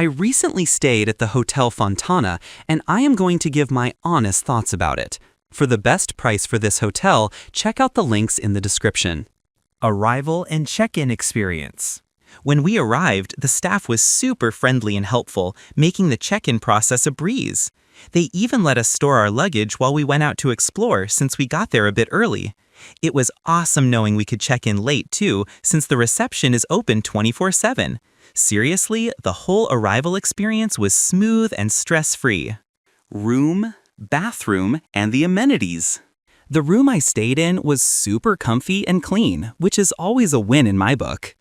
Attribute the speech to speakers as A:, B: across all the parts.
A: I recently stayed at the Hotel Fontana, and I am going to give my honest thoughts about it. For the best price for this hotel, check out the links in the description.
B: Arrival and check-in experience. When we arrived, the staff was super friendly and helpful, making the check-in process a breeze. They even let us store our luggage while we went out to explore since we got there a bit early. It was awesome knowing we could check in late too, since the reception is open 24/7. Seriously, the whole arrival experience was smooth and stress-free.
A: Room, bathroom, and the amenities. The room I stayed in was super comfy and clean, which is always a win in my book.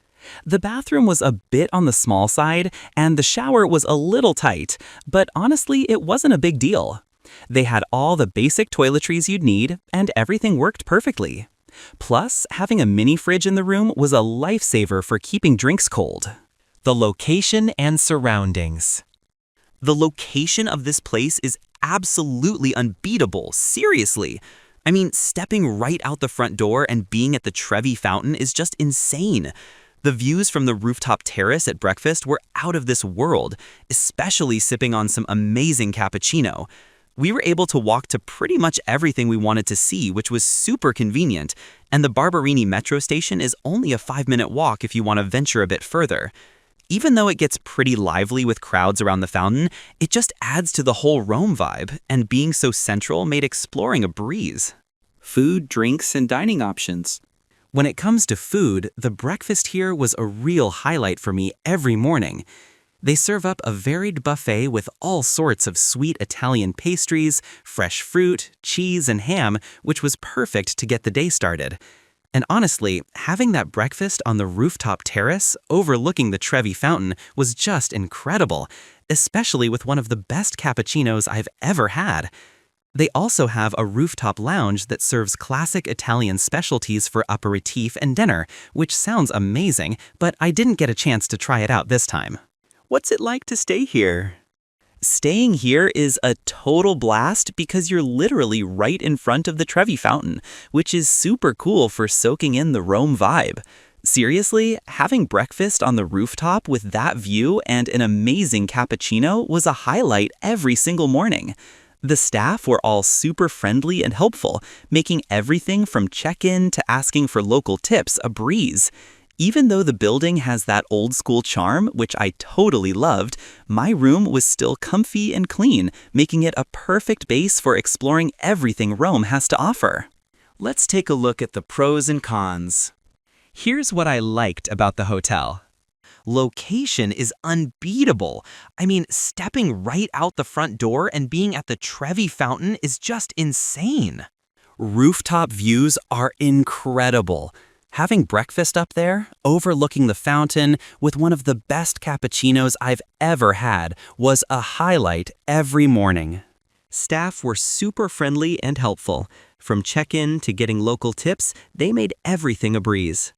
A: The bathroom was a bit on the small side, and the shower was a little tight, but honestly, it wasn't a big deal. They had all the basic toiletries you'd need, and everything worked perfectly. Plus, having a mini fridge in the room was a lifesaver for keeping drinks cold.
B: The location and surroundings.
A: The location of this place is absolutely unbeatable, seriously. I mean, stepping right out the front door and being at the Trevi Fountain is just insane. The views from the rooftop terrace at breakfast were out of this world, especially sipping on some amazing cappuccino. We were able to walk to pretty much everything we wanted to see, which was super convenient, and the Barberini metro station is only a 5-minute walk if you want to venture a bit further. Even though it gets pretty lively with crowds around the fountain, it just adds to the whole Rome vibe, and being so central made exploring a breeze. Food, drinks, and dining options. When it comes to food, the breakfast here was a real highlight for me every morning. They serve up a varied buffet with all sorts of sweet Italian pastries, fresh fruit, cheese, and ham, which was perfect to get the day started. And honestly, having that breakfast on the rooftop terrace overlooking the Trevi Fountain was just incredible, especially with one of the best cappuccinos I've ever had. They also have a rooftop lounge that serves classic Italian specialties for aperitif and dinner, which sounds amazing, but I didn't get a chance to try it out this time. What's it like to stay here? Staying here is a total blast because you're literally right in front of the Trevi Fountain, which is super cool for soaking in the Rome vibe. Seriously, having breakfast on the rooftop with that view and an amazing cappuccino was a highlight every single morning. The staff were all super friendly and helpful, making everything from check-in to asking for local tips a breeze. Even though the building has that old-school charm, which I totally loved, my room was still comfy and clean, making it a perfect base for exploring everything Rome has to offer. Let's take a look at the pros and cons. Here's what I liked about the hotel. Location is unbeatable. I mean, stepping right out the front door and being at the Trevi Fountain is just insane. Rooftop views are incredible. Having breakfast up there, overlooking the fountain, with one of the best cappuccinos I've ever had, was a highlight every morning. Staff were super friendly and helpful. From check-in to getting local tips, they made everything a breeze.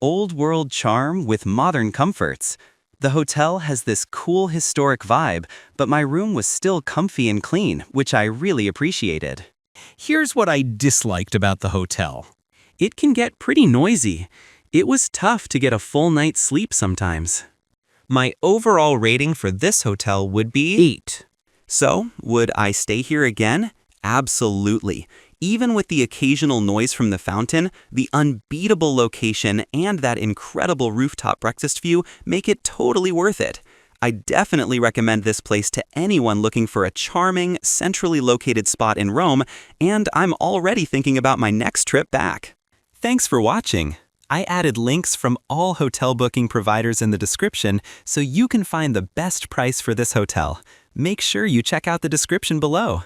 A: Old-world charm with modern comforts. The hotel has this cool historic vibe, but my room was still comfy and clean, which I really appreciated.
B: Here's what I disliked about the hotel.
A: It can get pretty noisy. It was tough to get a full night's sleep sometimes. My overall rating for this hotel would be
B: 8.
A: So, would I stay here again? Absolutely. Even with the occasional noise from the fountain, the unbeatable location and that incredible rooftop breakfast view make it totally worth it. I definitely recommend this place to anyone looking for a charming, centrally located spot in Rome, and I'm already thinking about my next trip back. Thanks for watching. I added links from all hotel booking providers in the description so you can find the best price for this hotel. Make sure you check out the description below.